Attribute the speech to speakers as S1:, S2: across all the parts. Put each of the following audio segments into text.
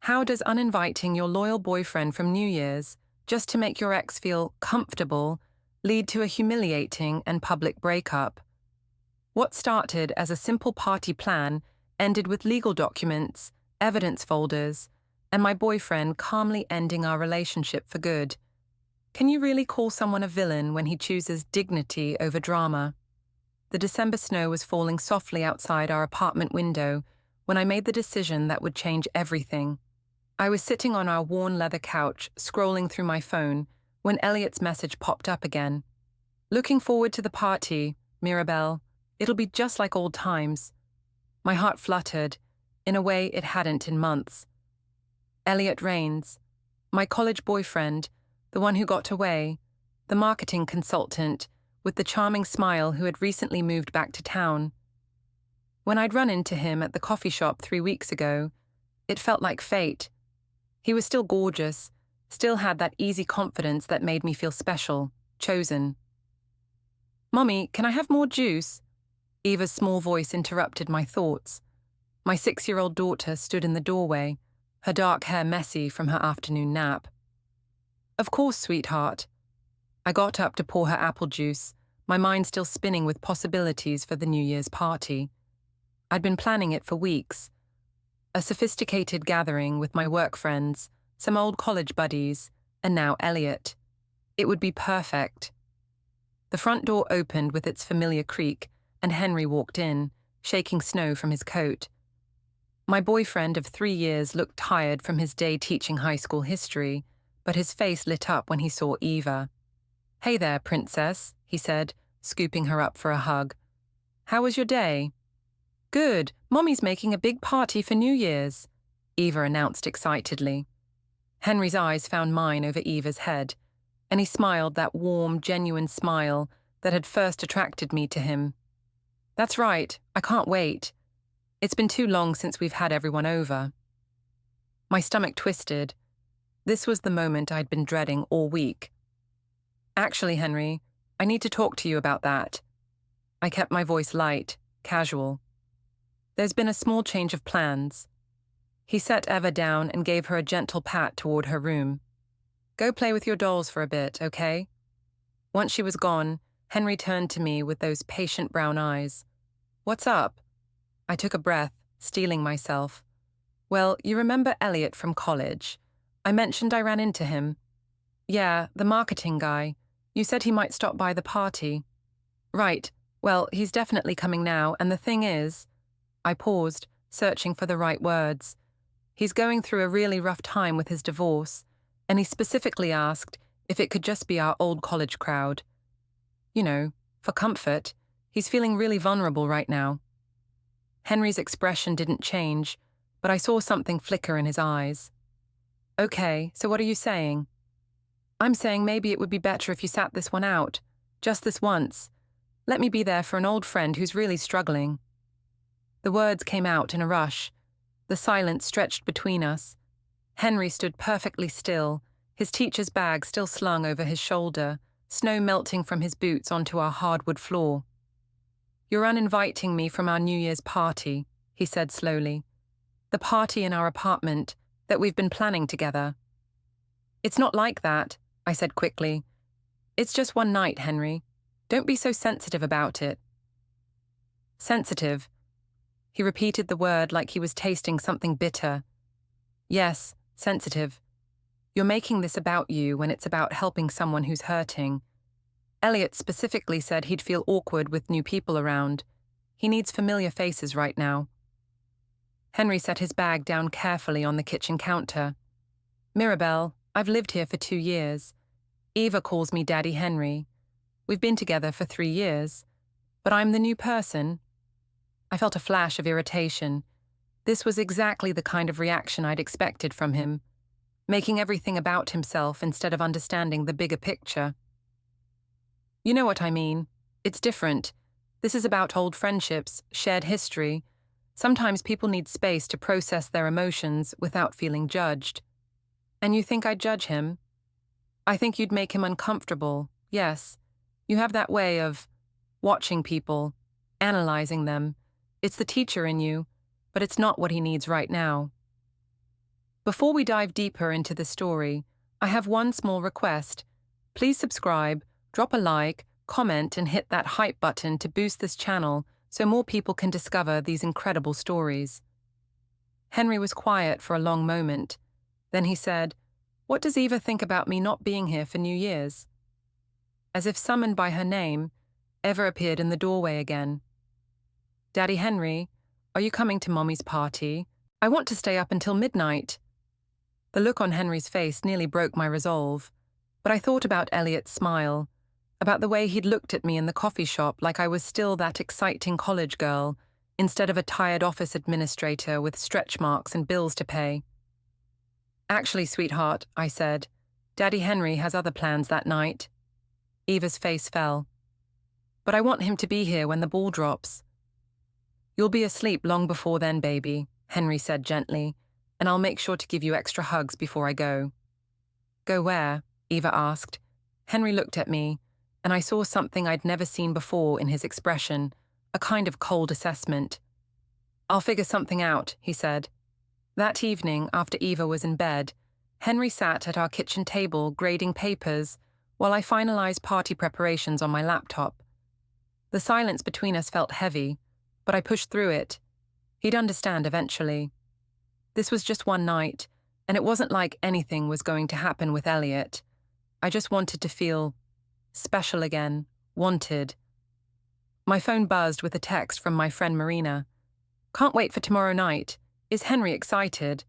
S1: How does uninviting your loyal boyfriend from New Year's, just to make your ex feel comfortable, lead to a humiliating and public breakup? What started as a simple party plan ended with legal documents, evidence folders, and my boyfriend calmly ending our relationship for good. Can you really call someone a villain when he chooses dignity over drama? The December snow was falling softly outside our apartment window when I made the decision that would change everything. I was sitting on our worn leather couch, scrolling through my phone, when Eliott's message popped up again. Looking forward to the party, Mirabel. It'll be just like old times. My heart fluttered, in a way it hadn't in months. Eliott Rains, my college boyfriend, the one who got away, the marketing consultant, with the charming smile who had recently moved back to town. When I'd run into him at the coffee shop 3 weeks ago, it felt like fate. He was still gorgeous, still had that easy confidence that made me feel special, chosen. "Mommy, can I have more juice?" Eva's small voice interrupted my thoughts. My 6-year-old daughter stood in the doorway, her dark hair messy from her afternoon nap. "Of course, sweetheart." I got up to pour her apple juice, my mind still spinning with possibilities for the New Year's party. I'd been planning it for weeks. A sophisticated gathering with my work friends, some old college buddies, and now Eliott. It would be perfect. The front door opened with its familiar creak, and Henry walked in, shaking snow from his coat. My boyfriend of 3 years looked tired from his day teaching high school history, but his face lit up when he saw Eva. "Hey there, princess," he said, scooping her up for a hug. "How was your day?" "Good. Mommy's making a big party for New Year's," Eva announced excitedly. Henry's eyes found mine over Eva's head, and he smiled that warm, genuine smile that had first attracted me to him. "That's right. I can't wait. It's been too long since we've had everyone over." My stomach twisted. This was the moment I'd been dreading all week. "Actually, Henry, I need to talk to you about that." I kept my voice light, casual. "There's been a small change of plans." He set Eva down and gave her a gentle pat toward her room. "Go play with your dolls for a bit, okay?" Once she was gone, Henry turned to me with those patient brown eyes. "What's up?" I took a breath, steeling myself. "Well, you remember Eliott from college. I mentioned I ran into him." "Yeah, the marketing guy. You said he might stop by the party." "Right. Well, he's definitely coming now, and the thing is—" I paused, searching for the right words. "He's going through a really rough time with his divorce, and he specifically asked if it could just be our old college crowd. You know, for comfort. He's feeling really vulnerable right now." Henry's expression didn't change, but I saw something flicker in his eyes. "Okay, so what are you saying?" "I'm saying maybe it would be better if you sat this one out, just this once. Let me be there for an old friend who's really struggling." The words came out in a rush. The silence stretched between us. Henry stood perfectly still, his teacher's bag still slung over his shoulder, snow melting from his boots onto our hardwood floor. "You're uninviting me from our New Year's party," he said slowly. "The party in our apartment that we've been planning together." "It's not like that," I said quickly. "It's just one night, Henry. Don't be so sensitive about it." "Sensitive." He repeated the word like he was tasting something bitter. "Yes, sensitive. You're making this about you when it's about helping someone who's hurting. Eliott specifically said he'd feel awkward with new people around. He needs familiar faces right now." Henry set his bag down carefully on the kitchen counter. "Mirabel, I've lived here for 2 years. Eva calls me Daddy Henry. We've been together for 3 years. But I'm the new person." I felt a flash of irritation. This was exactly the kind of reaction I'd expected from him, making everything about himself instead of understanding the bigger picture. "You know what I mean. It's different. This is about old friendships, shared history. Sometimes people need space to process their emotions without feeling judged." "And you think I'd judge him?" "I think you'd make him uncomfortable, yes. You have that way of watching people, analyzing them. It's the teacher in you, but it's not what he needs right now." Before we dive deeper into the story, I have one small request. Please subscribe, drop a like, comment, and hit that hype button to boost this channel so more people can discover these incredible stories. Henry was quiet for a long moment. Then he said, "What does Eva think about me not being here for New Year's?" As if summoned by her name, Eva appeared in the doorway again. "Daddy Henry, are you coming to Mommy's party? I want to stay up until midnight." The look on Henry's face nearly broke my resolve, but I thought about Eliott's smile, about the way he'd looked at me in the coffee shop like I was still that exciting college girl, instead of a tired office administrator with stretch marks and bills to pay. "Actually, sweetheart," I said, "Daddy Henry has other plans that night." Eva's face fell. "But I want him to be here when the ball drops." "You'll be asleep long before then, baby," Henry said gently, "and I'll make sure to give you extra hugs before I go." "Go where?" Eva asked. Henry looked at me, and I saw something I'd never seen before in his expression, a kind of cold assessment. "I'll figure something out," he said. That evening, after Eva was in bed, Henry sat at our kitchen table grading papers while I finalized party preparations on my laptop. The silence between us felt heavy, but I pushed through it. He'd understand eventually. This was just one night, and it wasn't like anything was going to happen with Eliott. I just wanted to feel special again, wanted. My phone buzzed with a text from my friend Marina. "Can't wait for tomorrow night. Is Henry excited?"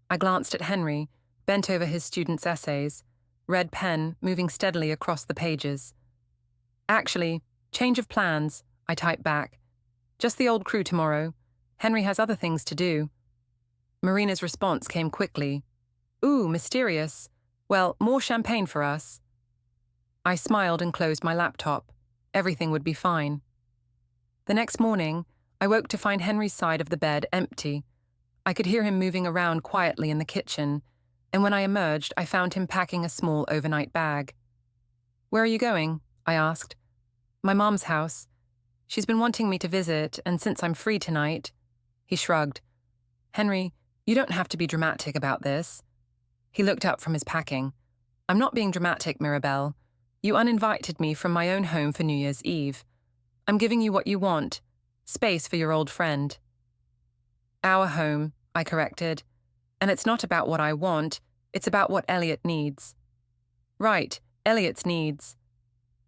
S1: I glanced at Henry, bent over his students' essays, red pen moving steadily across the pages. "Actually, change of plans," I typed back. "Just the old crew tomorrow. Henry has other things to do." Marina's response came quickly. "Ooh, mysterious. Well, more champagne for us." I smiled and closed my laptop. Everything would be fine. The next morning, I woke to find Henry's side of the bed empty. I could hear him moving around quietly in the kitchen, and when I emerged, I found him packing a small overnight bag. "Where are you going?" I asked. "My mom's house. She's been wanting me to visit, and since I'm free tonight..." He shrugged. "Henry, you don't have to be dramatic about this." He looked up from his packing. "I'm not being dramatic, Mirabel. You uninvited me from my own home for New Year's Eve. I'm giving you what you want, space for your old friend." "Our home," I corrected. "And it's not about what I want, it's about what Eliott needs." "Right, Eliott's needs."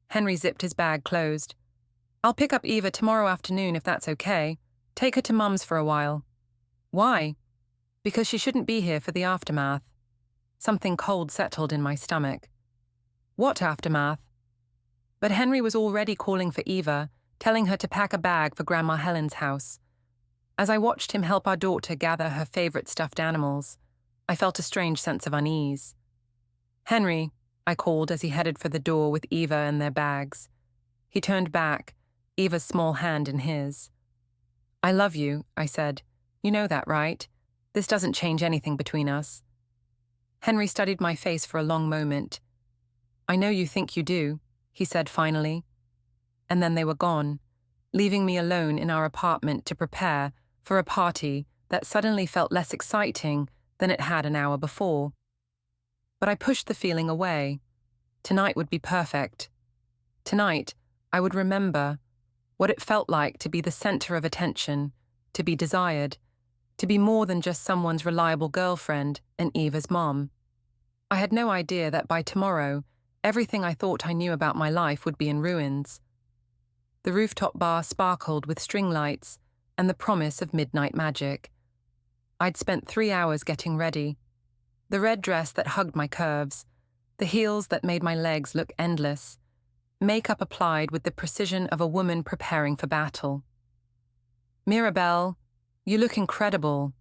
S1: Henry zipped his bag closed. "I'll pick up Eva tomorrow afternoon if that's okay. Take her to Mum's for a while." "Why?" "Because she shouldn't be here for the aftermath." Something cold settled in my stomach. "What aftermath?" But Henry was already calling for Eva, telling her to pack a bag for Grandma Helen's house. As I watched him help our daughter gather her favorite stuffed animals, I felt a strange sense of unease. "Henry," I called as he headed for the door with Eva and their bags. He turned back, Eva's small hand in his. "I love you," I said. "You know that, right? This doesn't change anything between us." Henry studied my face for a long moment. "I know you think you do," he said finally. And then they were gone, leaving me alone in our apartment to prepare for a party that suddenly felt less exciting than it had an hour before. But I pushed the feeling away. Tonight would be perfect. Tonight, I would remember what it felt like to be the center of attention, to be desired, to be more than just someone's reliable girlfriend and Eva's mom. I had no idea that by tomorrow, everything I thought I knew about my life would be in ruins. The rooftop bar sparkled with string lights and the promise of midnight magic. I'd spent 3 hours getting ready. The red dress that hugged my curves, the heels that made my legs look endless, makeup applied with the precision of a woman preparing for battle. "Mirabel, you look incredible."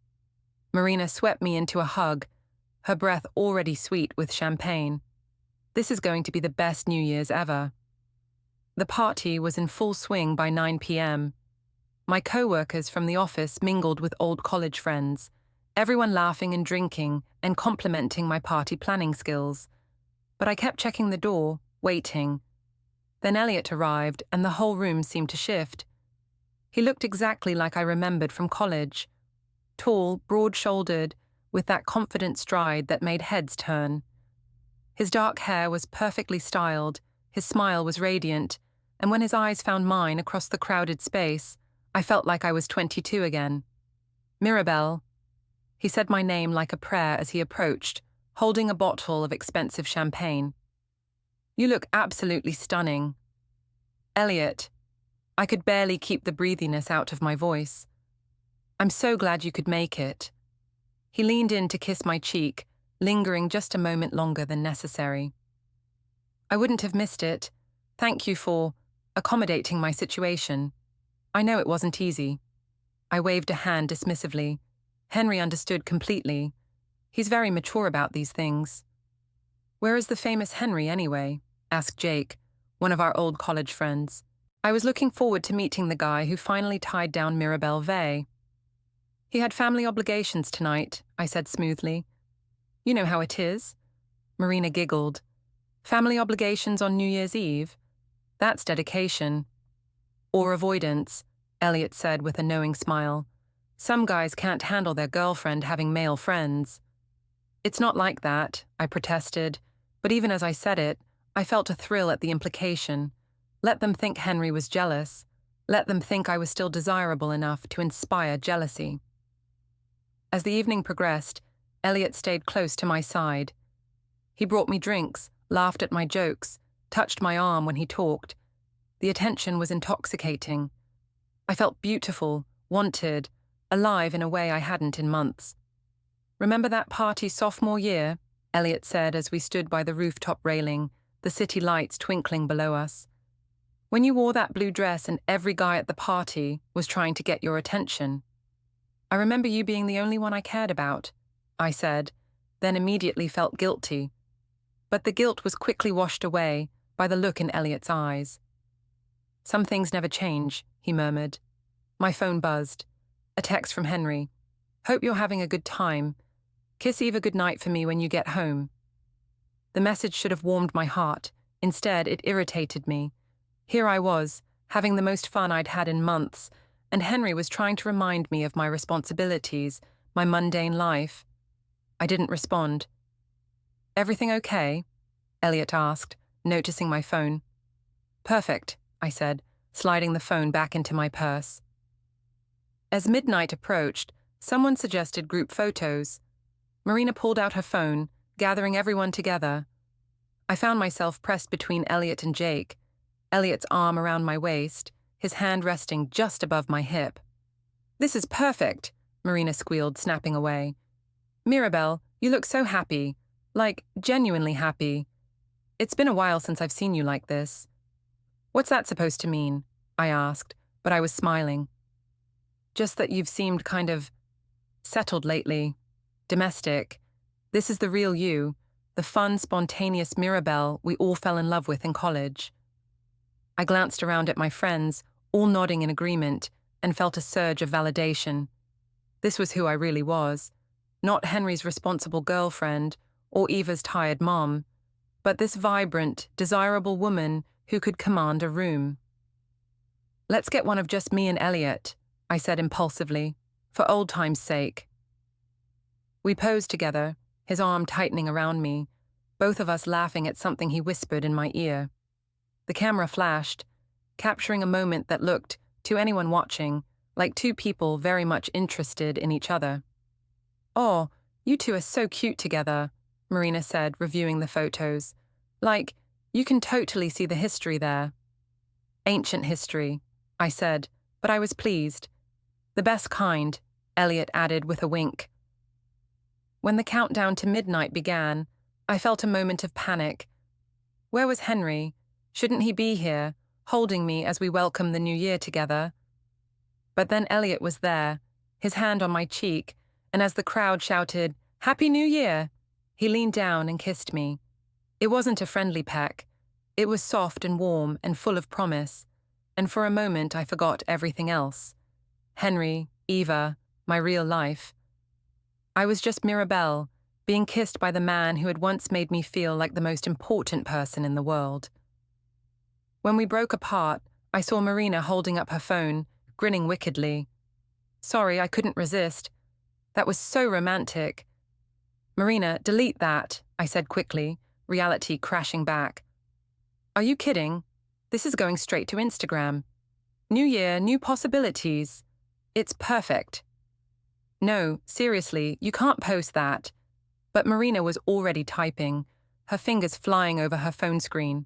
S1: Marina swept me into a hug, her breath already sweet with champagne. "This is going to be the best New Year's ever." The party was in full swing by 9 p.m. My co-workers from the office mingled with old college friends, everyone laughing and drinking and complimenting my party planning skills. But I kept checking the door, waiting. Then Eliott arrived and the whole room seemed to shift. He looked exactly like I remembered from college. Tall, broad-shouldered, with that confident stride that made heads turn. His dark hair was perfectly styled, his smile was radiant, and when his eyes found mine across the crowded space, I felt like I was 22 again. Mirabel. He said my name like a prayer as he approached, holding a bottle of expensive champagne. You look absolutely stunning. Eliott. I could barely keep the breathiness out of my voice. I'm so glad you could make it. He leaned in to kiss my cheek, lingering just a moment longer than necessary. I wouldn't have missed it. Thank you for accommodating my situation. I know it wasn't easy. I waved a hand dismissively. Henry understood completely. He's very mature about these things. Where is the famous Henry anyway? Asked Jake, one of our old college friends. I was looking forward to meeting the guy who finally tied down Mirabel Vey. He had family obligations tonight, I said smoothly. You know how it is. Marina giggled. Family obligations on New Year's Eve? That's dedication. Or avoidance, Eliott said with a knowing smile. Some guys can't handle their girlfriend having male friends. It's not like that, I protested, but even as I said it, I felt a thrill at the implication. Let them think Henry was jealous. Let them think I was still desirable enough to inspire jealousy. As the evening progressed, Eliott stayed close to my side. He brought me drinks, laughed at my jokes, touched my arm when he talked. The attention was intoxicating. I felt beautiful, wanted, alive in a way I hadn't in months. Remember that party sophomore year? Eliott said as we stood by the rooftop railing, the city lights twinkling below us. When you wore that blue dress and every guy at the party was trying to get your attention. I remember you being the only one I cared about, I said, then immediately felt guilty. But the guilt was quickly washed away by the look in Eliott's eyes. Some things never change, he murmured. My phone buzzed. A text from Henry. Hope you're having a good time. Kiss Eva goodnight for me when you get home. The message should have warmed my heart. Instead, it irritated me. Here I was, having the most fun I'd had in months, and Henry was trying to remind me of my responsibilities, my mundane life. I didn't respond. Everything okay? Eliott asked, noticing my phone. Perfect, I said, sliding the phone back into my purse. As midnight approached, someone suggested group photos. Marina pulled out her phone, gathering everyone together. I found myself pressed between Eliott and Jake, Eliott's arm around my waist, his hand resting just above my hip. This is perfect, Marina squealed, snapping away. Mirabel, you look so happy, like genuinely happy. It's been a while since I've seen you like this. What's that supposed to mean? I asked, but I was smiling. Just that you've seemed kind of settled lately, domestic. This is the real you, the fun, spontaneous Mirabel we all fell in love with in college. I glanced around at my friends, all nodding in agreement, and felt a surge of validation. This was who I really was, not Henry's responsible girlfriend or Eva's tired mom, but this vibrant, desirable woman who could command a room. Let's get one of just me and Eliott, I said impulsively, for old time's sake. We posed together, his arm tightening around me, both of us laughing at something he whispered in my ear. The camera flashed, capturing a moment that looked, to anyone watching, like two people very much interested in each other. Oh, you two are so cute together, Marina said, reviewing the photos. Like, you can totally see the history there. Ancient history, I said, but I was pleased. The best kind, Eliott added with a wink. When the countdown to midnight began, I felt a moment of panic. Where was Henry? Shouldn't he be here, holding me as we welcomed the new year together? But then Eliott was there, his hand on my cheek, and as the crowd shouted, "Happy New Year!" he leaned down and kissed me. It wasn't a friendly peck. It was soft and warm and full of promise, and for a moment I forgot everything else. Henry, Eva, my real life. I was just Mirabel, being kissed by the man who had once made me feel like the most important person in the world. When we broke apart, I saw Marina holding up her phone, grinning wickedly. Sorry, I couldn't resist. That was so romantic, Marina, delete that, I said quickly, reality crashing back. Are you kidding? This is going straight to Instagram. New year, new possibilities. It's perfect. No, seriously, you can't post that. But Marina was already typing, her fingers flying over her phone screen.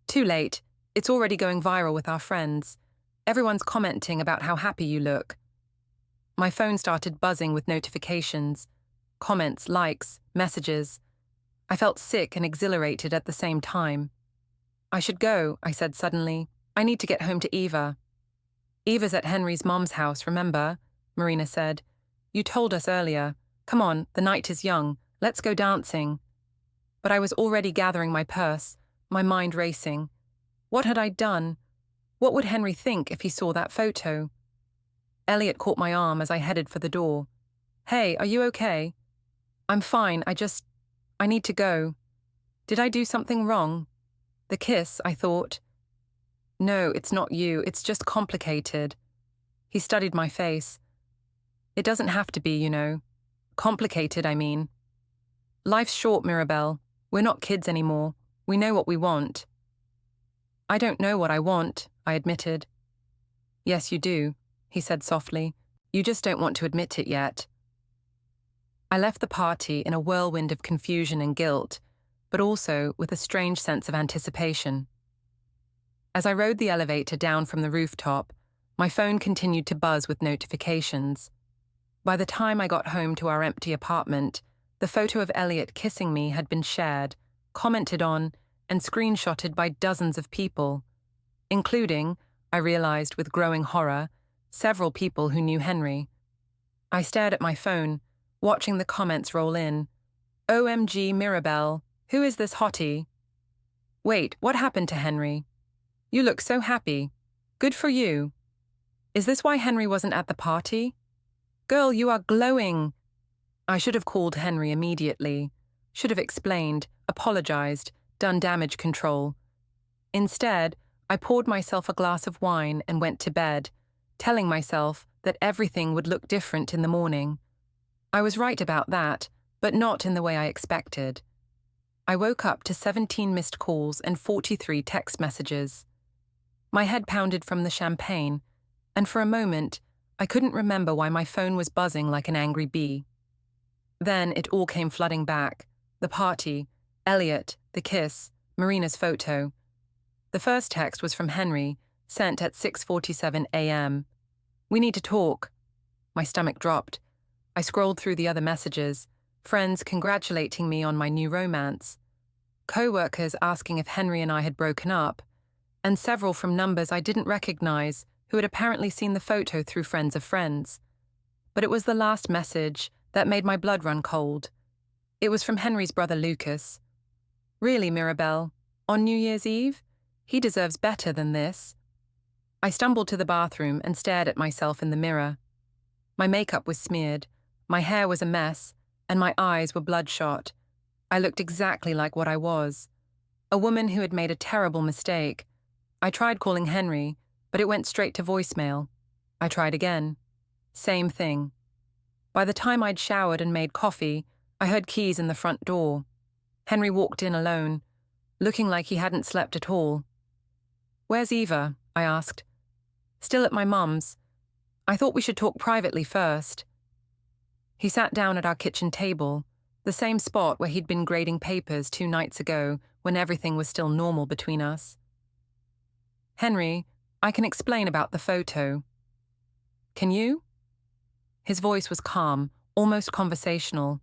S1: Too late. It's already going viral with our friends. Everyone's commenting about how happy you look. My phone started buzzing with notifications. Comments, likes, messages. I felt sick and exhilarated at the same time. I should go, I said suddenly. I need to get home to Eva. Eva's at Henry's mom's house, remember? Marina said. You told us earlier. Come on, the night is young. Let's go dancing. But I was already gathering my purse, my mind racing. What had I done? What would Henry think if he saw that photo? Eliott caught my arm as I headed for the door. Hey, are you okay? I'm fine, I need to go. Did I do something wrong? The kiss, I thought. No, it's not you, it's just complicated. He studied my face. It doesn't have to be, you know. Complicated, I mean. Life's short, Mirabel. We're not kids anymore. We know what we want. I don't know what I want, I admitted. Yes, you do, he said softly. You just don't want to admit it yet. I left the party in a whirlwind of confusion and guilt, but also with a strange sense of anticipation. As I rode the elevator down from the rooftop, my phone continued to buzz with notifications. By the time I got home to our empty apartment, the photo of Eliott kissing me had been shared, commented on, and screenshotted by dozens of people, including, I realized with growing horror, several people who knew Henry. I stared at my phone, watching the comments roll in. OMG Mirabel, who is this hottie? Wait, what happened to Henry? You look so happy. Good for you. Is this why Henry wasn't at the party? Girl, you are glowing. I should have called Henry immediately. Should have explained, apologized, done damage control. Instead, I poured myself a glass of wine and went to bed, telling myself that everything would look different in the morning. I was right about that, but not in the way I expected. I woke up to 17 missed calls and 43 text messages. My head pounded from the champagne, and for a moment, I couldn't remember why my phone was buzzing like an angry bee. Then it all came flooding back. The party, Eliott, the kiss, Marina's photo. The first text was from Henry, sent at 6:47 a.m. We need to talk. My stomach dropped. I scrolled through the other messages, friends congratulating me on my new romance, co-workers asking if Henry and I had broken up, and several from numbers I didn't recognize who had apparently seen the photo through friends of friends. But it was the last message that made my blood run cold. It was from Henry's brother Lucas. Really, Mirabel? On New Year's Eve? He deserves better than this. I stumbled to the bathroom and stared at myself in the mirror. My makeup was smeared, my hair was a mess, and my eyes were bloodshot. I looked exactly like what I was. A woman who had made a terrible mistake. I tried calling Henry, but it went straight to voicemail. I tried again. Same thing. By the time I'd showered and made coffee, I heard keys in the front door. Henry walked in alone, looking like he hadn't slept at all. Where's Eva? I asked. Still at my mum's. I thought we should talk privately first. He sat down at our kitchen table, the same spot where he'd been grading papers 2 nights ago when everything was still normal between us. Henry, I can explain about the photo. Can you? His voice was calm, almost conversational.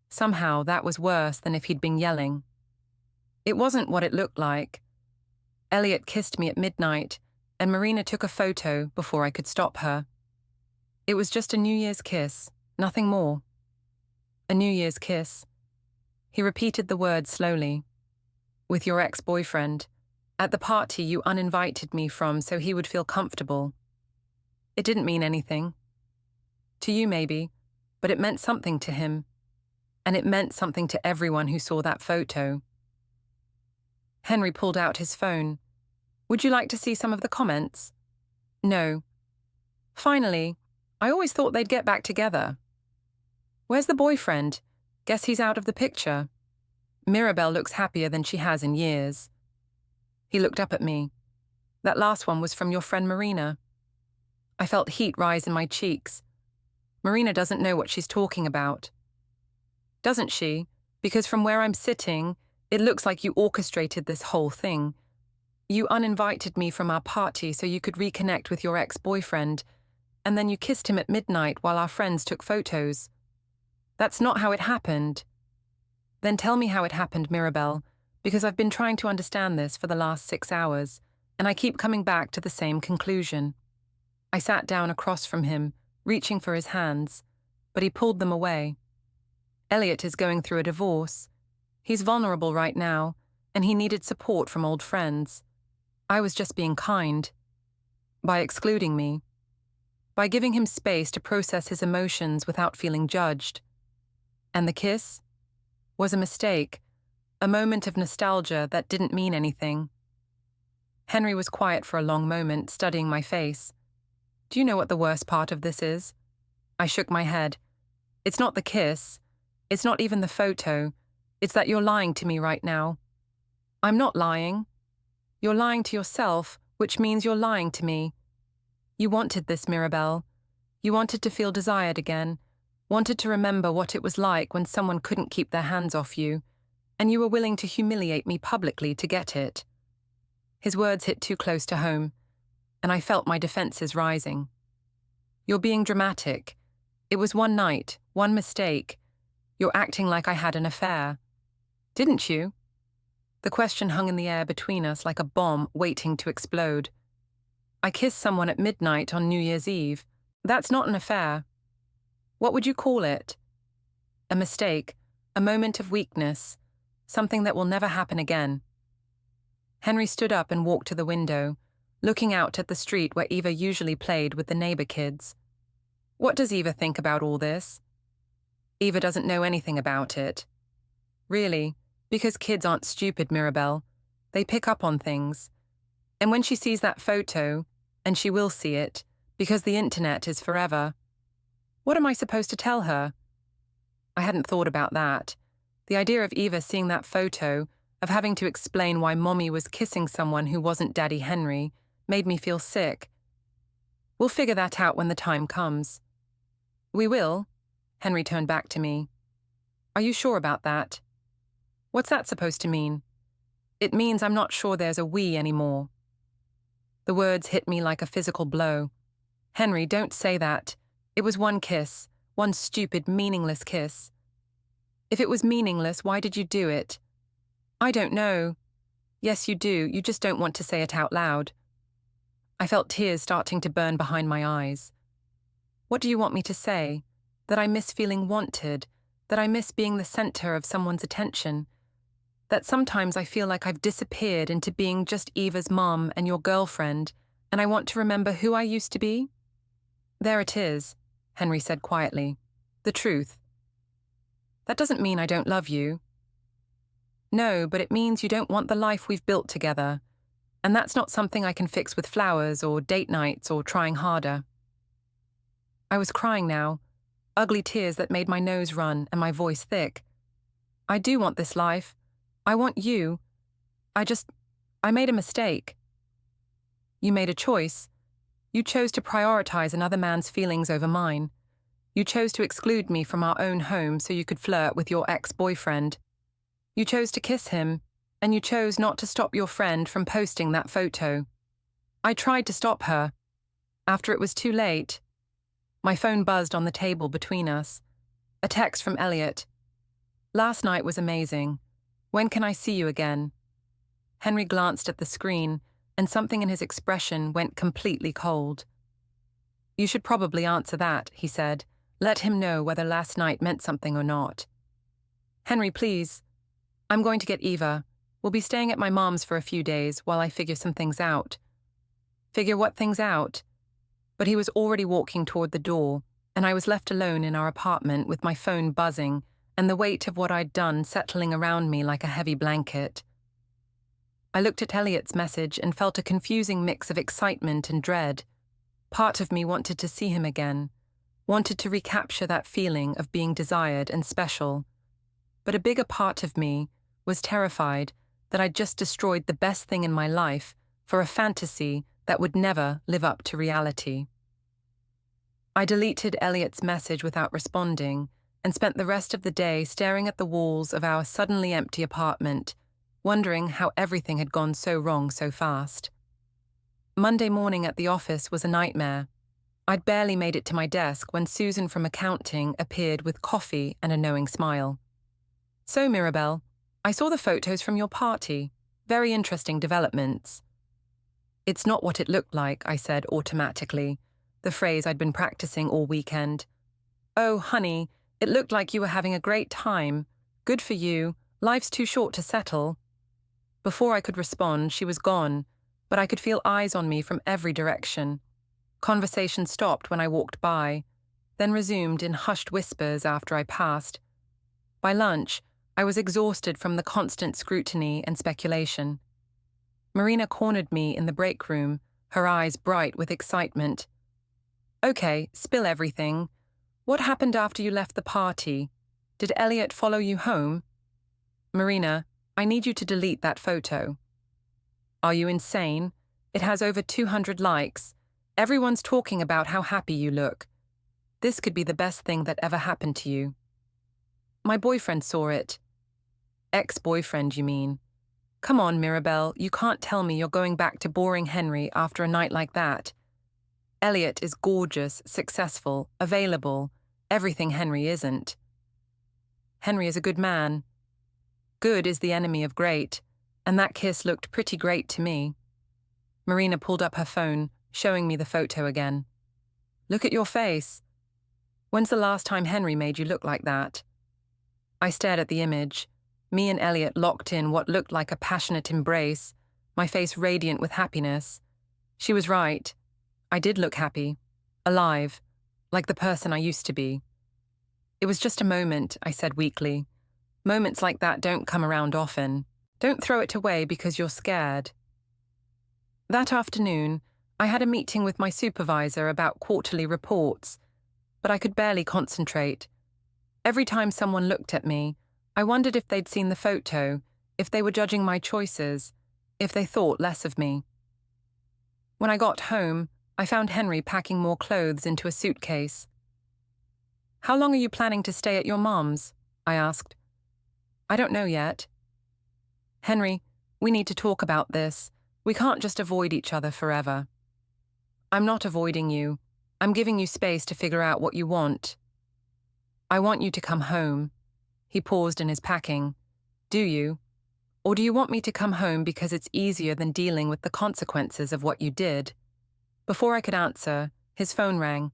S1: Somehow that was worse than if he'd been yelling. It wasn't what it looked like. Eliott kissed me at midnight, and Marina took a photo before I could stop her. It was just a New Year's kiss, nothing more. A New Year's kiss. He repeated the words slowly. With your ex-boyfriend. At the party you uninvited me from so he would feel comfortable. It didn't mean anything. To you maybe, but it meant something to him. And it meant something to everyone who saw that photo. Henry pulled out his phone. Would you like to see some of the comments? No. Finally, I always thought they'd get back together. Where's the boyfriend? Guess he's out of the picture. Mirabel looks happier than she has in years. He looked up at me. That last one was from your friend Marina. I felt heat rise in my cheeks. Marina doesn't know what she's talking about. Doesn't she? Because from where I'm sitting, it looks like you orchestrated this whole thing. You uninvited me from our party so you could reconnect with your ex-boyfriend, and then you kissed him at midnight while our friends took photos. That's not how it happened. Then tell me how it happened, Mirabel, because I've been trying to understand this for the last 6 hours, and I keep coming back to the same conclusion. I sat down across from him, reaching for his hands, but he pulled them away. Eliott is going through a divorce. He's vulnerable right now, and he needed support from old friends. I was just being kind. By excluding me. By giving him space to process his emotions without feeling judged. And the kiss? Was a mistake, a moment of nostalgia that didn't mean anything. Henry was quiet for a long moment, studying my face. Do you know what the worst part of this is? I shook my head. It's not the kiss. It's not even the photo. It's that you're lying to me right now. I'm not lying. You're lying to yourself, which means you're lying to me. You wanted this, Mirabel. You wanted to feel desired again, wanted to remember what it was like when someone couldn't keep their hands off you, and you were willing to humiliate me publicly to get it. His words hit too close to home, and I felt my defenses rising. You're being dramatic. It was one night, one mistake. You're acting like I had an affair. Didn't you? The question hung in the air between us like a bomb waiting to explode. I kissed someone at midnight on New Year's Eve. That's not an affair. What would you call it? A mistake, a moment of weakness, something that will never happen again. Henry stood up and walked to the window, looking out at the street where Eva usually played with the neighbor kids. What does Eva think about all this? Eva doesn't know anything about it. Really, because kids aren't stupid, Mirabel. They pick up on things. And when she sees that photo, and she will see it, because the internet is forever, what am I supposed to tell her? I hadn't thought about that. The idea of Eva seeing that photo, of having to explain why Mommy was kissing someone who wasn't Daddy Henry, made me feel sick. We'll figure that out when the time comes. We will? Henry turned back to me. Are you sure about that? What's that supposed to mean? It means I'm not sure there's a we anymore. The words hit me like a physical blow. Henry, don't say that. It was one kiss, one stupid, meaningless kiss. If it was meaningless, why did you do it? I don't know. Yes, you do. You just don't want to say it out loud. I felt tears starting to burn behind my eyes. What do you want me to say? That I miss feeling wanted, that I miss being the center of someone's attention, that sometimes I feel like I've disappeared into being just Eva's mom and your girlfriend, and I want to remember who I used to be? There it is, Henry said quietly. The truth. That doesn't mean I don't love you. No, but it means you don't want the life we've built together, and that's not something I can fix with flowers or date nights or trying harder. I was crying now, ugly tears that made my nose run and my voice thick. I do want this life. I want you. I made a mistake. You made a choice. You chose to prioritize another man's feelings over mine. You chose to exclude me from our own home so you could flirt with your ex-boyfriend. You chose to kiss him, and you chose not to stop your friend from posting that photo. I tried to stop her. After it was too late, my phone buzzed on the table between us. A text from Eliott. Last night was amazing. When can I see you again? Henry glanced at the screen, and something in his expression went completely cold. You should probably answer that, he said. Let him know whether last night meant something or not. Henry, please. I'm going to get Eva. We'll be staying at my mom's for a few days while I figure some things out. Figure what things out? But he was already walking toward the door, and I was left alone in our apartment with my phone buzzing and the weight of what I'd done settling around me like a heavy blanket. I looked at Eliott's message and felt a confusing mix of excitement and dread. Part of me wanted to see him again, wanted to recapture that feeling of being desired and special, but a bigger part of me was terrified that I'd just destroyed the best thing in my life for a fantasy that would never live up to reality. I deleted Eliott's message without responding and spent the rest of the day staring at the walls of our suddenly empty apartment, wondering how everything had gone so wrong so fast. Monday morning at the office was a nightmare. I'd barely made it to my desk when Susan from accounting appeared with coffee and a knowing smile. "So, Mirabel, I saw the photos from your party. Very interesting developments." "It's not what it looked like," I said automatically, the phrase I'd been practicing all weekend. "Oh, honey, it looked like you were having a great time. Good for you. Life's too short to settle." Before I could respond, she was gone, but I could feel eyes on me from every direction. Conversation stopped when I walked by, then resumed in hushed whispers after I passed. By lunch, I was exhausted from the constant scrutiny and speculation. Marina cornered me in the break room, her eyes bright with excitement. "Okay, spill everything. What happened after you left the party? Did Eliott follow you home?" "Marina, I need you to delete that photo." "Are you insane? It has over 200 likes. Everyone's talking about how happy you look. This could be the best thing that ever happened to you." "My boyfriend saw it." "Ex-boyfriend, you mean? Come on, Mirabel, you can't tell me you're going back to boring Henry after a night like that. Eliott is gorgeous, successful, available, everything Henry isn't." "Henry is a good man." "Good is the enemy of great, and that kiss looked pretty great to me." Marina pulled up her phone, showing me the photo again. "Look at your face. When's the last time Henry made you look like that?" I stared at the image, me and Eliott locked in what looked like a passionate embrace, my face radiant with happiness. She was right. I did look happy, alive, like the person I used to be. "It was just a moment," I said weakly. "Moments like that don't come around often. Don't throw it away because you're scared." That afternoon, I had a meeting with my supervisor about quarterly reports, but I could barely concentrate. Every time someone looked at me, I wondered if they'd seen the photo, if they were judging my choices, if they thought less of me. When I got home, I found Henry packing more clothes into a suitcase. "How long are you planning to stay at your mom's?" I asked. "I don't know yet." "Henry, we need to talk about this. We can't just avoid each other forever." "I'm not avoiding you. I'm giving you space to figure out what you want." "I want you to come home." He paused in his packing. "Do you? Or do you want me to come home because it's easier than dealing with the consequences of what you did?" Before I could answer, his phone rang.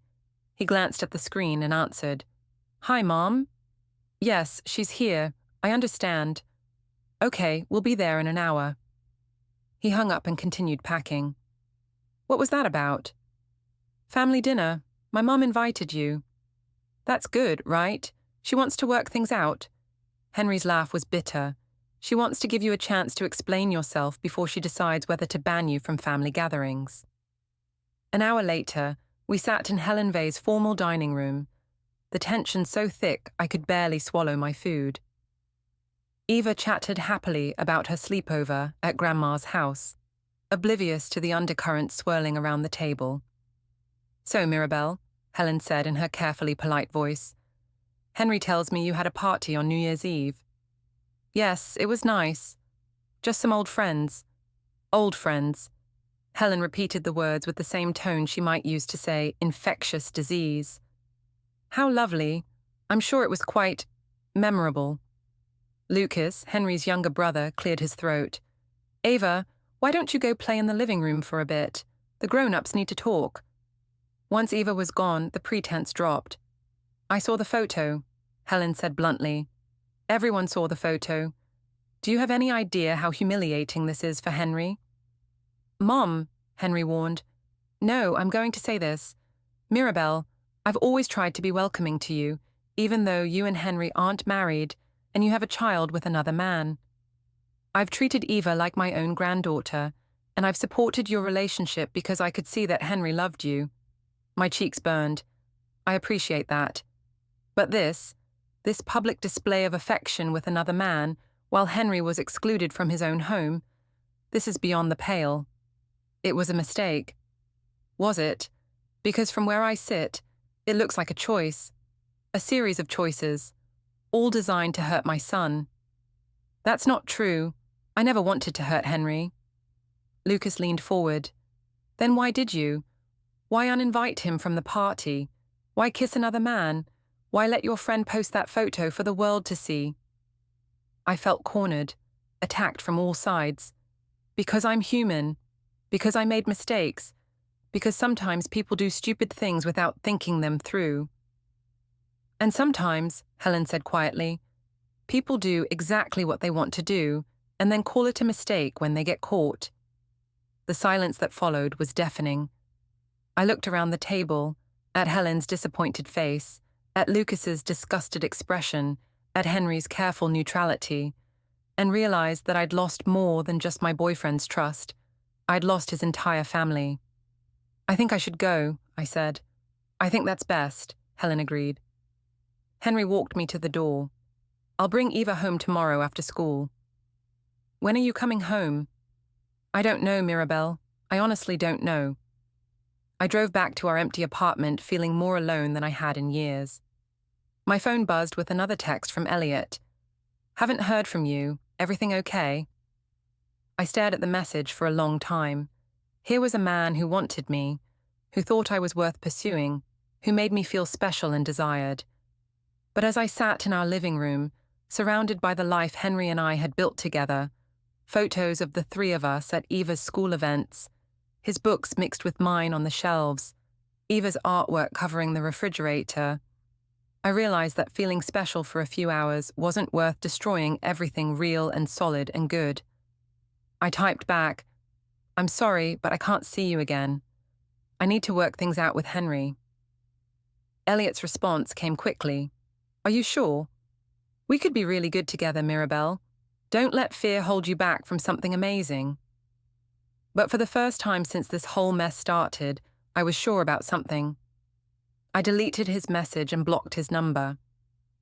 S1: He glanced at the screen and answered. "Hi, Mom?" "Yes, she's here. I understand." "Okay, we'll be there in an hour." He hung up and continued packing. "What was that about?" "Family dinner. My mom invited you." "That's good, right? She wants to work things out." Henry's laugh was bitter. "She wants to give you a chance to explain yourself before she decides whether to ban you from family gatherings." An hour later, we sat in Helen Vey's formal dining room, the tension so thick I could barely swallow my food. Eva chattered happily about her sleepover at Grandma's house, oblivious to the undercurrents swirling around the table. "So, Mirabel," Helen said in her carefully polite voice, "Henry tells me you had a party on New Year's Eve." "Yes, it was nice. Just some old friends." "Old friends." Helen repeated the words with the same tone she might use to say infectious disease. "How lovely. I'm sure it was quite memorable." Lucas, Henry's younger brother, cleared his throat. "Ava, why don't you go play in the living room for a bit? The grown-ups need to talk." Once Eva was gone, the pretense dropped. "I saw the photo," Helen said bluntly. "Everyone saw the photo. Do you have any idea how humiliating this is for Henry?" "Mom," Henry warned. "No, I'm going to say this. Mirabel, I've always tried to be welcoming to you, even though you and Henry aren't married and you have a child with another man. I've treated Eva like my own granddaughter, and I've supported your relationship because I could see that Henry loved you." My cheeks burned. "I appreciate that. But this this public display of affection with another man, while Henry was excluded from his own home, this is beyond the pale. It was a mistake. Was it? Because from where I sit, it looks like a choice. A series of choices, all designed to hurt my son. That's not true. I never wanted to hurt Henry. Lucas leaned forward. Then why did you? Why uninvite him from the party? Why kiss another man? Why let your friend post that photo for the world to see? I felt cornered, attacked from all sides. Because I'm human. Because I made mistakes. Because sometimes people do stupid things without thinking them through. And sometimes, Helen said quietly, people do exactly what they want to do and then call it a mistake when they get caught. The silence that followed was deafening. I looked around the table, at Helen's disappointed face, at Lucas's disgusted expression, at Henry's careful neutrality, and realized that I'd lost more than just my boyfriend's trust. I'd lost his entire family. I think I should go, I said. I think that's best, Helen agreed. Henry walked me to the door. I'll bring Eva home tomorrow after school. When are you coming home? I don't know, Mirabel. I honestly don't know. I drove back to our empty apartment feeling more alone than I had in years. My phone buzzed with another text from Eliott. Haven't heard from you. Everything okay? I stared at the message for a long time. Here was a man who wanted me, who thought I was worth pursuing, who made me feel special and desired. But as I sat in our living room, surrounded by the life Henry and I had built together, photos of the three of us at Eva's school events, his books mixed with mine on the shelves, Eva's artwork covering the refrigerator, I realized that feeling special for a few hours wasn't worth destroying everything real and solid and good. I typed back, I'm sorry, but I can't see you again. I need to work things out with Henry. Eliott's response came quickly. Are you sure? We could be really good together, Mirabel. Don't let fear hold you back from something amazing. But for the first time since this whole mess started, I was sure about something. I deleted his message and blocked his number.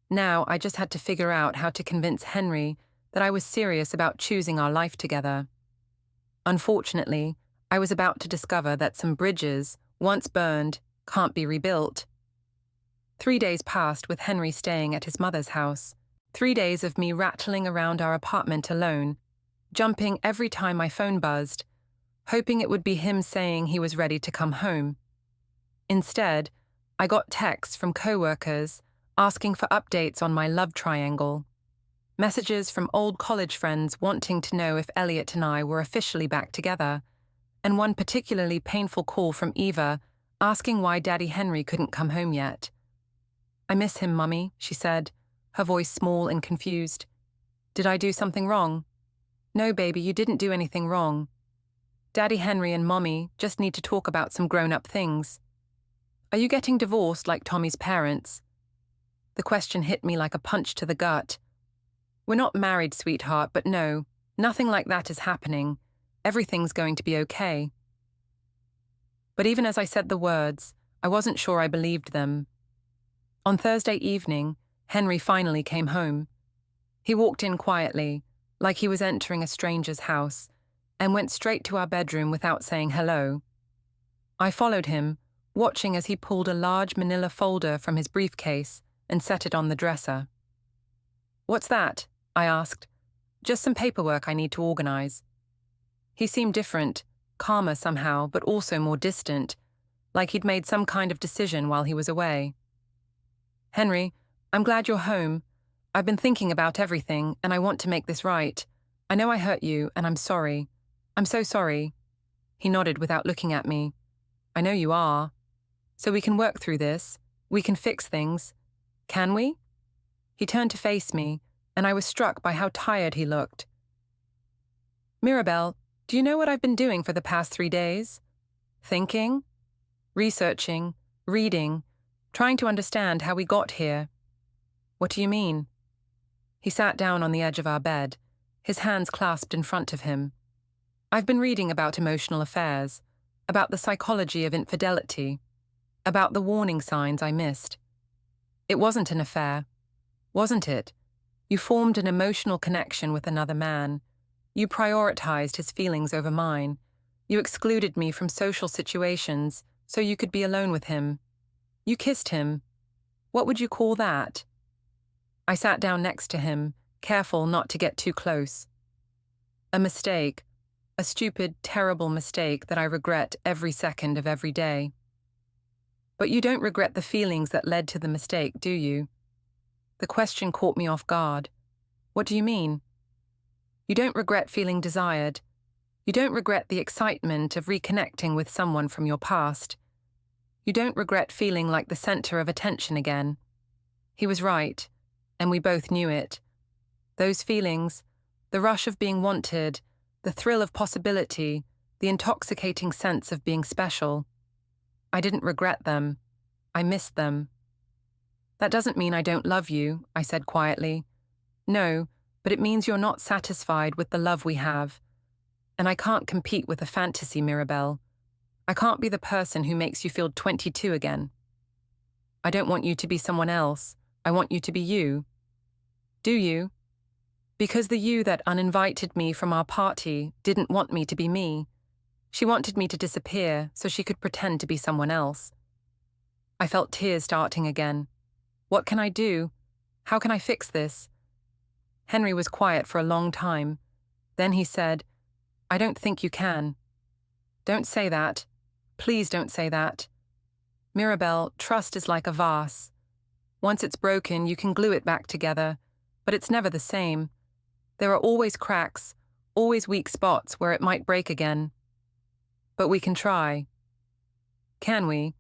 S1: Now I just had to figure out how to convince Henry that I was serious about choosing our life together. Unfortunately, I was about to discover that some bridges, once burned, can't be rebuilt. 3 days passed with Henry staying at his mother's house. 3 days of me rattling around our apartment alone, jumping every time my phone buzzed, hoping it would be him saying he was ready to come home. Instead, I got texts from co-workers asking for updates on my love triangle, messages from old college friends wanting to know if Eliott and I were officially back together, and one particularly painful call from Eva asking why Daddy Henry couldn't come home yet. I miss him, Mummy, she said, her voice small and confused. Did I do something wrong? No, baby, you didn't do anything wrong. Daddy Henry and Mommy just need to talk about some grown-up things. Are you getting divorced like Tommy's parents? The question hit me like a punch to the gut. We're not married, sweetheart, but no, nothing like that is happening. Everything's going to be okay. But even as I said the words, I wasn't sure I believed them. On Thursday evening, Henry finally came home. He walked in quietly, like he was entering a stranger's house, and went straight to our bedroom without saying hello. I followed him, watching as he pulled a large manila folder from his briefcase and set it on the dresser. What's that? I asked. Just some paperwork I need to organize. He seemed different, calmer somehow, but also more distant, like he'd made some kind of decision while he was away. Henry, I'm glad you're home. I've been thinking about everything, and I want to make this right. I know I hurt you, and I'm sorry. I'm so sorry. He nodded without looking at me. I know you are. So we can work through this. We can fix things. Can we? He turned to face me, and I was struck by how tired he looked. Mirabel, do you know what I've been doing for the past 3 days? Thinking, researching, reading, trying to understand how we got here. What do you mean? He sat down on the edge of our bed, his hands clasped in front of him. I've been reading about emotional affairs, about the psychology of infidelity, about the warning signs I missed. It wasn't an affair. wasn't it? You formed an emotional connection with another man. You prioritized his feelings over mine. You excluded me from social situations so you could be alone with him. You kissed him. What would you call that? I sat down next to him, careful not to get too close. A mistake. A stupid, terrible mistake that I regret every second of every day. But you don't regret the feelings that led to the mistake, do you? The question caught me off guard. What do you mean? You don't regret feeling desired. You don't regret the excitement of reconnecting with someone from your past. You don't regret feeling like the center of attention again. He was right, and we both knew it. Those feelings, the rush of being wanted, the thrill of possibility, the intoxicating sense of being special. I didn't regret them. I missed them. That doesn't mean I don't love you, I said quietly. No, but it means you're not satisfied with the love we have. And I can't compete with a fantasy, Mirabel. I can't be the person who makes you feel 22 again. I don't want you to be someone else. I want you to be you. Do you? Because the you that uninvited me from our party didn't want me to be me. She wanted me to disappear so she could pretend to be someone else. I felt tears starting again. What can I do? How can I fix this? Henry was quiet for a long time. Then he said, I don't think you can. Don't say that. Please don't say that. Mirabel, trust is like a vase. Once it's broken, you can glue it back together, but it's never the same. There are always cracks, always weak spots where it might break again. But we can try. Can we?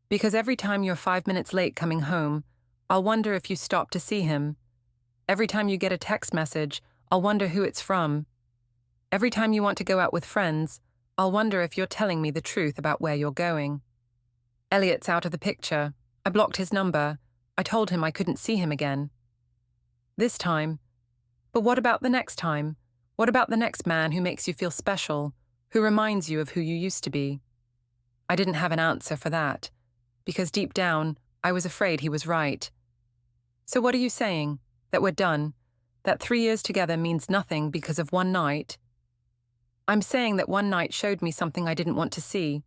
S1: Because every time you're 5 minutes late coming home, I'll wonder if you stopped to see him. Every time you get a text message, I'll wonder who it's from. Every time you want to go out with friends, I'll wonder if you're telling me the truth about where you're going. Eliott's out of the picture. I blocked his number. I told him I couldn't see him again. This time. But what about the next time? What about the next man who makes you feel special, who reminds you of who you used to be? I didn't have an answer for that, because deep down, I was afraid he was right. So what are you saying? That we're done? That 3 years together means nothing because of one night? I'm saying that one night showed me something I didn't want to see.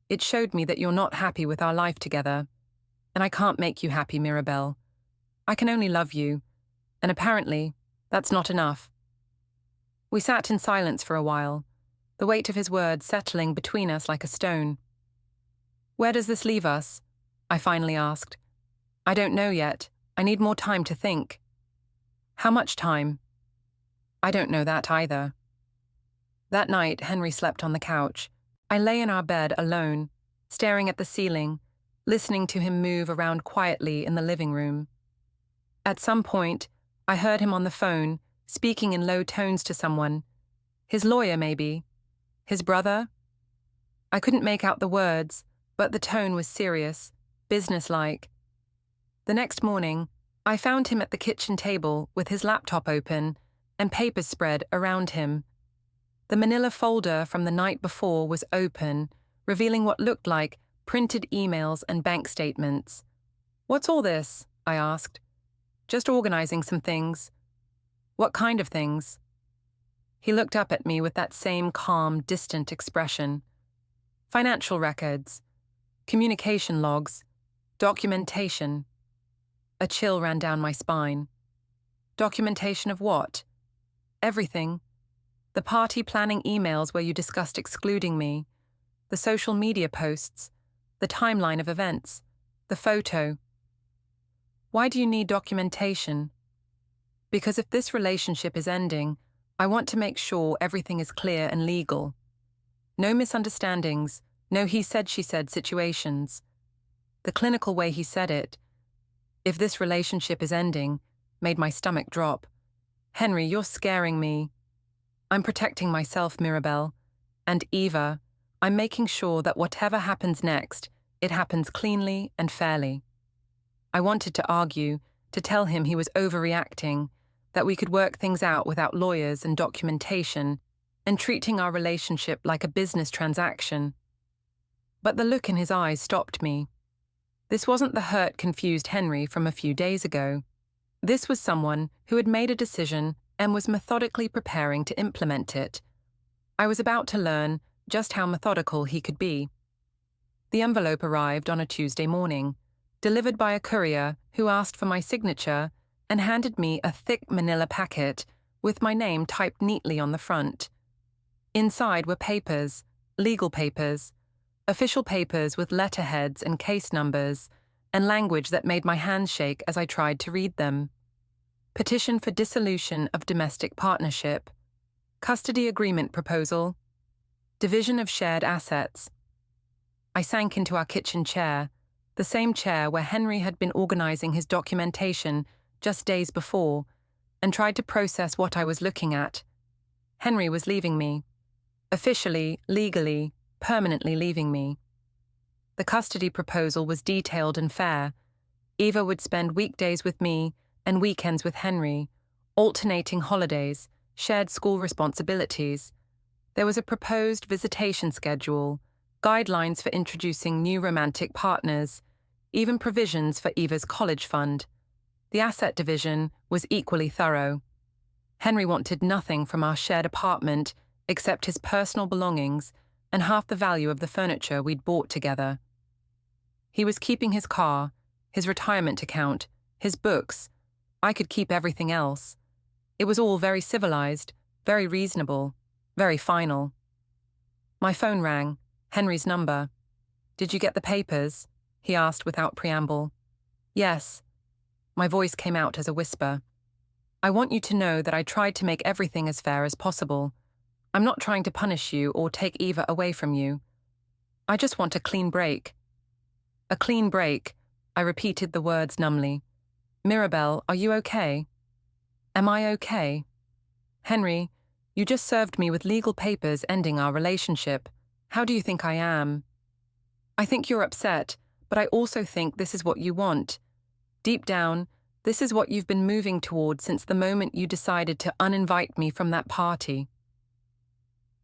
S1: It showed me that you're not happy with our life together. And I can't make you happy, Mirabel. I can only love you. And apparently, that's not enough. We sat in silence for a while, the weight of his words settling between us like a stone. Where does this leave us? I finally asked. I don't know yet. I need more time to think. How much time? I don't know that either. That night, Henry slept on the couch. I lay in our bed alone, staring at the ceiling, listening to him move around quietly in the living room. At some point, I heard him on the phone, speaking in low tones to someone. His lawyer, maybe. His brother? I couldn't make out the words, but the tone was serious, businesslike. The next morning, I found him at the kitchen table with his laptop open and papers spread around him. The manila folder from the night before was open, revealing what looked like printed emails and bank statements. What's all this? I asked. Just organizing some things. What kind of things? He looked up at me with that same calm, distant expression. Financial records, communication logs, documentation. A chill ran down my spine. Documentation of what? Everything. The party planning emails where you discussed excluding me, the social media posts, the timeline of events, the photo. Why do you need documentation? Because if this relationship is ending, I want to make sure everything is clear and legal. No misunderstandings, no he said she said situations. The clinical way he said it, if this relationship is ending, made my stomach drop. Henry, you're scaring me. I'm protecting myself, Mirabel. And Eva, I'm making sure that whatever happens next, it happens cleanly and fairly. I wanted to argue, to tell him he was overreacting, that we could work things out without lawyers and documentation, and treating our relationship like a business transaction. But the look in his eyes stopped me. This wasn't the hurt, confused Henry from a few days ago. This was someone who had made a decision and was methodically preparing to implement it. I was about to learn just how methodical he could be. The envelope arrived on a Tuesday morning, delivered by a courier who asked for my signature and handed me a thick manila packet with my name typed neatly on the front. Inside were papers, legal papers, official papers with letterheads and case numbers, and language that made my hands shake as I tried to read them. Petition for dissolution of domestic partnership, custody agreement proposal, division of shared assets. I sank into our kitchen chair, the same chair where Henry had been organizing his documentation just days before, and tried to process what I was looking at. Henry was leaving me. Officially, legally, permanently leaving me. The custody proposal was detailed and fair. Eva would spend weekdays with me and weekends with Henry, alternating holidays, shared school responsibilities. There was a proposed visitation schedule, guidelines for introducing new romantic partners, even provisions for Eva's college fund. The asset division was equally thorough. Henry wanted nothing from our shared apartment except his personal belongings and half the value of the furniture we'd bought together. He was keeping his car, his retirement account, his books. I could keep everything else. It was all very civilized, very reasonable, very final. My phone rang, Henry's number. "Did you get the papers?" he asked without preamble. "Yes." My voice came out as a whisper. "I want you to know that I tried to make everything as fair as possible. I'm not trying to punish you or take Eva away from you. I just want a clean break." A clean break, I repeated the words numbly. "Mirabel, are you okay?" "Am I okay?" "Henry, you just served me with legal papers ending our relationship. How do you think I am?" "I think you're upset, but I also think this is what you want. Deep down, this is what you've been moving toward since the moment you decided to uninvite me from that party."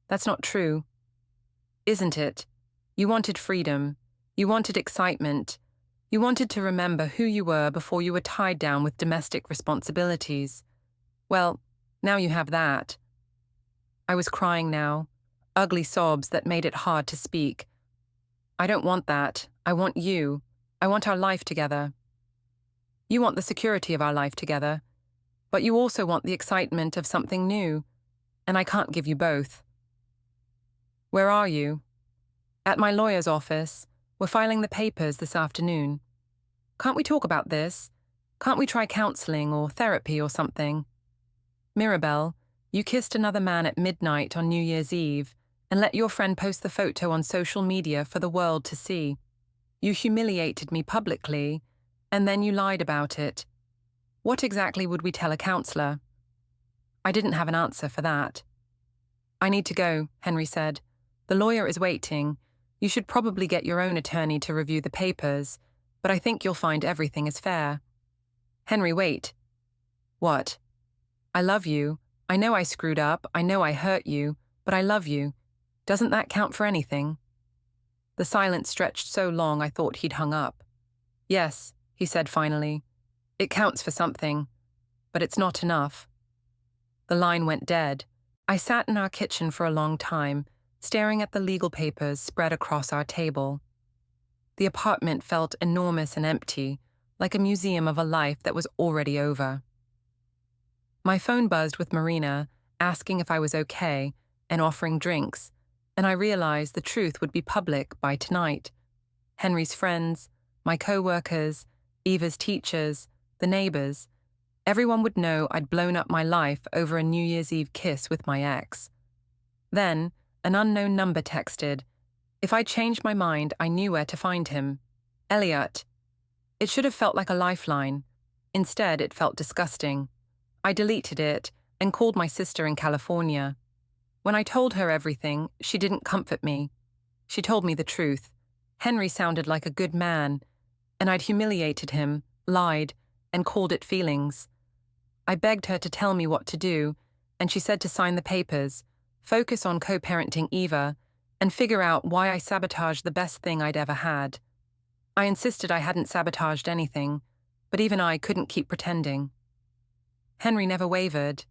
S1: "That's not true." "Isn't it? You wanted freedom. You wanted excitement. You wanted to remember who you were before you were tied down with domestic responsibilities. Well, now you have that." I was crying now, ugly sobs that made it hard to speak. "I don't want that. I want you. I want our life together." "You want the security of our life together, but you also want the excitement of something new, and I can't give you both." "Where are you?" "At my lawyer's office. We're filing the papers this afternoon." "Can't we talk about this? Can't we try counseling or therapy or something?" "Mirabel, you kissed another man at midnight on New Year's Eve and let your friend post the photo on social media for the world to see. You humiliated me publicly, and then you lied about it. What exactly would we tell a counselor?" I didn't have an answer for that. "I need to go," Henry said. "The lawyer is waiting. You should probably get your own attorney to review the papers, but I think you'll find everything is fair." "Henry, wait." "What?" "I love you. I know I screwed up. I know I hurt you, but I love you. Doesn't that count for anything?" The silence stretched so long I thought he'd hung up. "Yes," he said finally. "It counts for something, but it's not enough." The line went dead. I sat in our kitchen for a long time, staring at the legal papers spread across our table. The apartment felt enormous and empty, like a museum of a life that was already over. My phone buzzed with Marina, asking if I was okay and offering drinks, and I realized the truth would be public by tonight. Henry's friends, my co-workers, Eva's teachers, the neighbors, everyone would know I'd blown up my life over a New Year's Eve kiss with my ex. Then, an unknown number texted. If I changed my mind, I knew where to find him. Eliott. It should have felt like a lifeline. Instead, it felt disgusting. I deleted it and called my sister in California. When I told her everything, she didn't comfort me. She told me the truth. Henry sounded like a good man, and I'd humiliated him, lied, and called it feelings. I begged her to tell me what to do, and she said to sign the papers, focus on co-parenting Eva, and figure out why I sabotaged the best thing I'd ever had. I insisted I hadn't sabotaged anything, but even I couldn't keep pretending. Henry never wavered.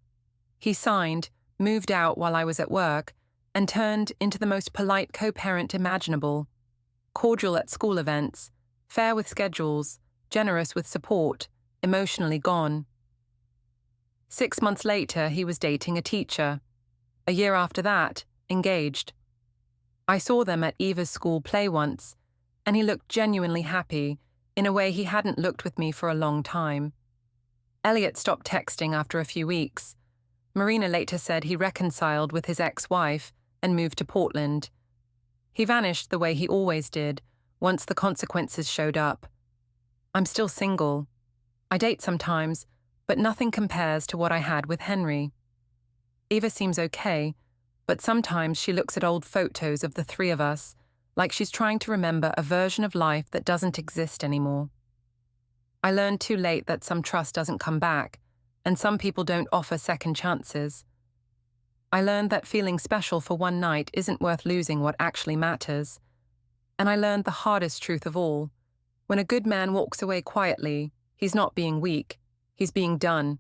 S1: He signed, moved out while I was at work, and turned into the most polite co-parent imaginable. Cordial at school events, fair with schedules, generous with support, emotionally gone. 6 months later, he was dating a teacher. A year after that, engaged. I saw them at Eva's school play once, and he looked genuinely happy, in a way he hadn't looked with me for a long time. Eliott stopped texting after a few weeks. Marina later said he reconciled with his ex-wife and moved to Portland. He vanished the way he always did, once the consequences showed up. I'm still single. I date sometimes, but nothing compares to what I had with Henry. Eva seems okay, but sometimes she looks at old photos of the three of us, like she's trying to remember a version of life that doesn't exist anymore. I learned too late that some trust doesn't come back, and some people don't offer second chances. I learned that feeling special for one night isn't worth losing what actually matters. And I learned the hardest truth of all. When a good man walks away quietly, he's not being weak, he's being done,